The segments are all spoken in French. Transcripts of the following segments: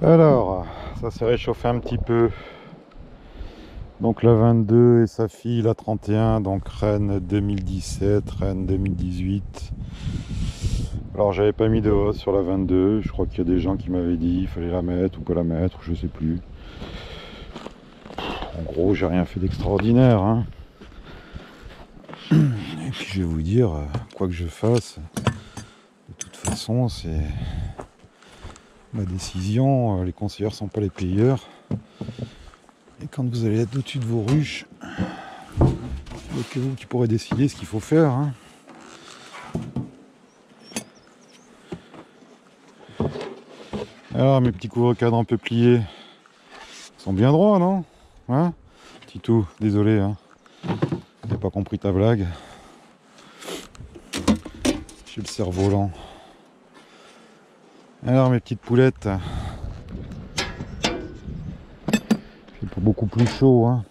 Alors, ça s'est réchauffé un petit peu. Donc la 22 et sa fille la 31, donc Rennes 2017, Rennes 2018. Alors j'avais pas mis de hausse sur la 22, je crois qu'il y a des gens qui m'avaient dit il fallait la mettre ou pas la mettre, je sais plus. En gros, j'ai rien fait d'extraordinaire, hein. Et puis je vais vous dire, quoi que je fasse, de toute façon c'est ma décision, les conseillers sont pas les payeurs. Et quand vous allez être au-dessus de vos ruches, il n'y a que vous qui pourrez décider ce qu'il faut faire, hein. Alors mes petits couvre-cadres un peu pliés, ils sont bien droits, non? Hein? Titou, désolé, hein. J'ai pas compris ta blague. J'ai le cerveau lent. Alors mes petites poulettes, c'est pas beaucoup plus chaud, hein.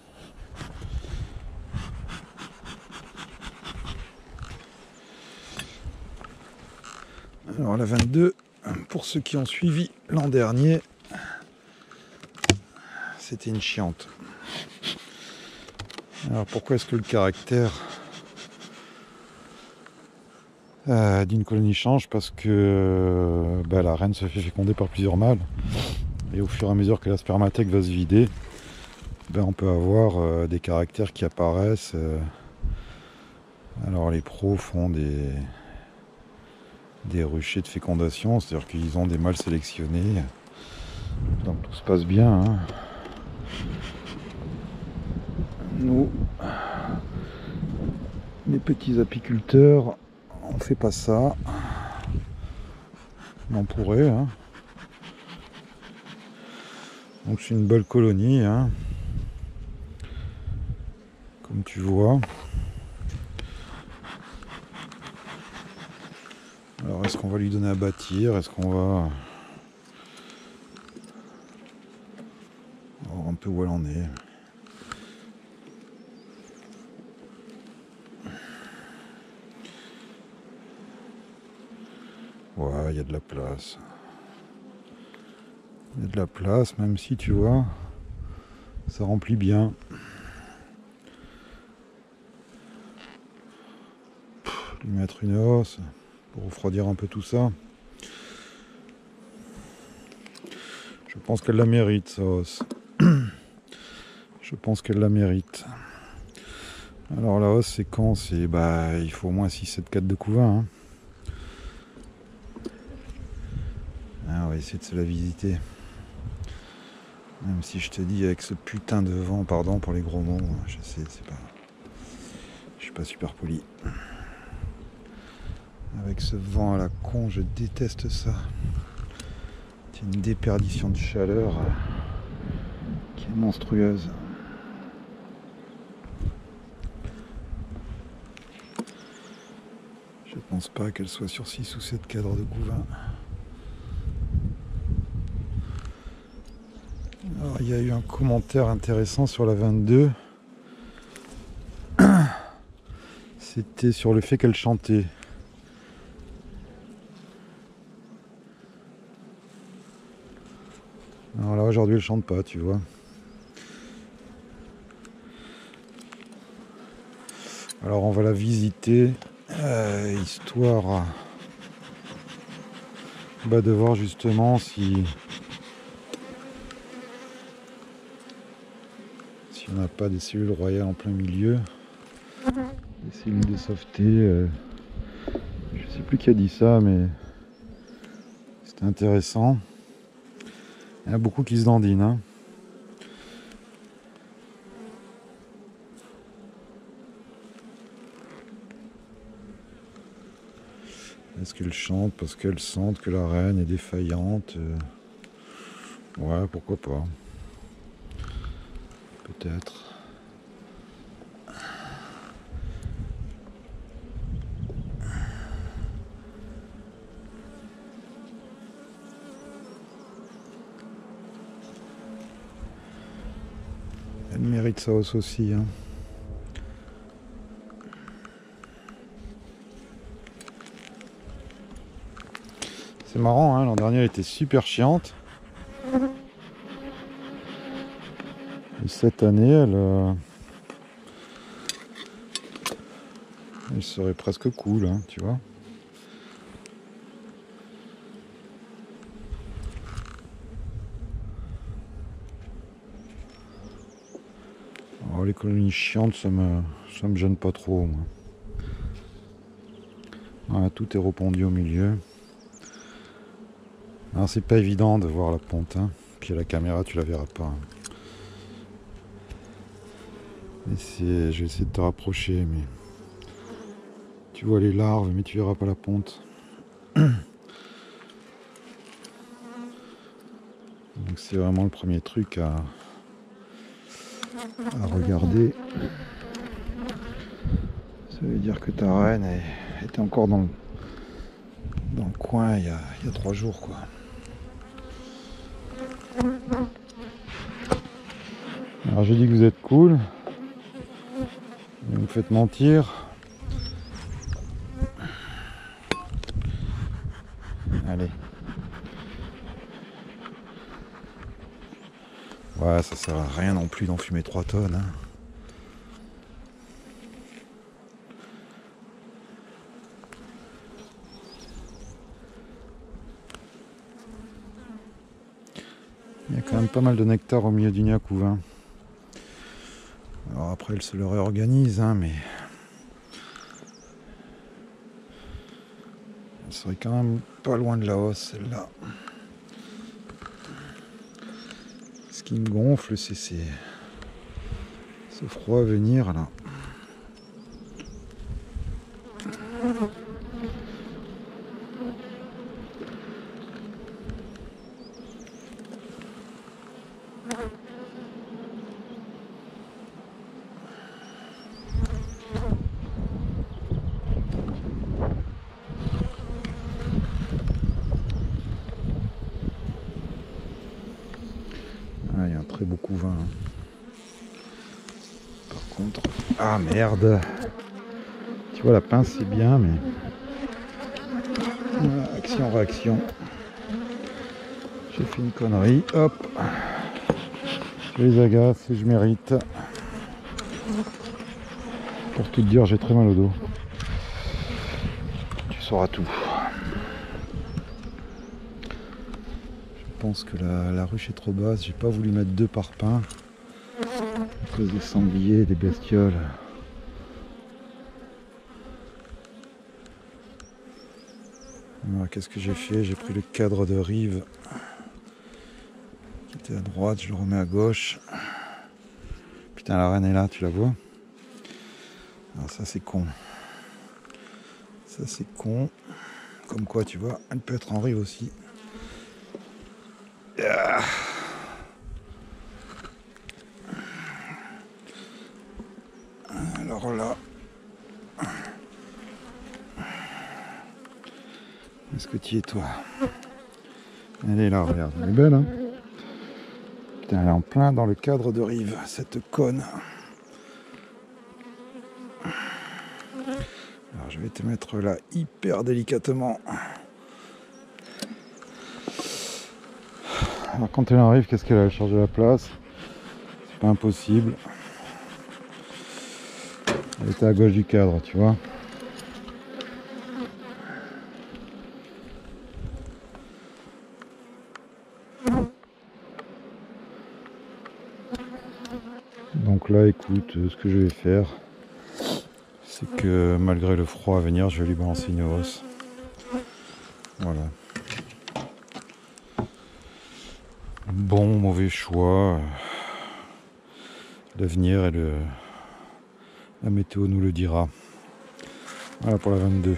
Alors la 22, pour ceux qui ont suivi l'an dernier, c'était une chiante. Alors pourquoi est-ce que le caractère d'une colonie change? Parce que la reine se fait féconder par plusieurs mâles. Et au fur et à mesure que la spermathèque va se vider, on peut avoir des caractères qui apparaissent. Alors les pros font des ruchers de fécondation, c'est-à-dire qu'ils ont des mâles sélectionnés. Donc tout se passe bien, hein. Nous, les petits apiculteurs, on fait pas ça. Mais on pourrait, hein. Donc c'est une belle colonie, hein. Comme tu vois. Alors est-ce qu'on va lui donner à bâtir? Est-ce qu'on va voir un peu où elle en est? Ouais, il y a de la place. Il y a de la place, même si tu vois, ça remplit bien. Lui mettre une hausse pour refroidir un peu tout ça. Je pense qu'elle la mérite, sa hausse. Je pense qu'elle la mérite. Alors la hausse, c'est quand? C'est il faut au moins 6-7-4 de couvain, hein. Ah, on va essayer de se la visiter. Même si je te dis avec ce putain de vent, pardon pour les gros mots, je sais, c'est pas. Je suis pas super poli. Avec ce vent à la con, je déteste ça. C'est une déperdition de chaleur qui est monstrueuse. Je pense pas qu'elle soit sur 6 ou 7 cadres de couvain. Alors il y a eu un commentaire intéressant sur la 22. C'était sur le fait qu'elle chantait. Alors là aujourd'hui elle chante pas, tu vois. Alors on va la visiter, histoire de voir justement si on n'a pas des cellules royales en plein milieu. Des cellules de sauveté. Je sais plus qui a dit ça, mais c'était intéressant. Il y en a beaucoup qui se dandinent, hein. Est-ce qu'elles chantent parce qu'elles sentent que la reine est défaillante? Ouais, pourquoi pas. Peut-être. Elle mérite sa hausse aussi, hein. C'est marrant, hein, l'an dernier elle était super chiante. Et cette année, elle serait presque cool, hein, tu vois. Alors, les colonies chiantes, ça me gêne pas trop, moi. Voilà, tout est repondu au milieu. Alors c'est pas évident de voir la ponte, hein. Puis à la caméra tu la verras pas, hein. Je vais essayer de te rapprocher, mais tu vois les larves, mais tu verras pas la ponte. Donc c'est vraiment le premier truc à regarder. Ça veut dire que ta reine était encore dans le coin il y a 3 jours, quoi. Alors j'ai dit que vous êtes cool, vous me faites mentir. Allez. Ouais, ça sert à rien non plus d'enfumer 3 tonnes, hein. Il y a quand même pas mal de nectar au milieu du gnac ou vin. Alors après elle se le réorganise, hein, mais elle serait quand même pas loin de la hausse, celle-là. Ce qui me gonfle, c'est ce froid à venir là. Ah, il y a un très beau couvain, hein. Par contre... Ah merde! Tu vois, la pince c'est bien, mais... Voilà, action-réaction. J'ai fait une connerie, hop! Je les agace et je mérite. Pour tout te dire, j'ai très mal au dos. Tu sauras tout. Je pense que la ruche est trop basse, j'ai pas voulu mettre 2 parpaings à cause des sangliers et des bestioles. Alors, qu'est-ce que j'ai fait? J'ai pris le cadre de rive qui était à droite, je le remets à gauche. Putain, la reine est là, tu la vois? Alors ça c'est con. Ça c'est con. Comme quoi, tu vois, elle peut être en rive aussi. Ah. Alors là, est-ce que tu y es, toi? Elle est là, regarde, elle est belle, hein? Putain, elle est en plein dans le cadre de rive, cette conne. Alors je vais te mettre là hyper délicatement. Alors quand elle arrive, qu'est-ce qu'elle a? Elle change de la place. C'est pas impossible. Elle était à gauche du cadre, tu vois. Donc là, écoute, ce que je vais faire, c'est que malgré le froid à venir, je vais lui balancer une hausse. Voilà. Bon, mauvais choix. L'avenir et la météo nous le dira. Voilà pour la 22.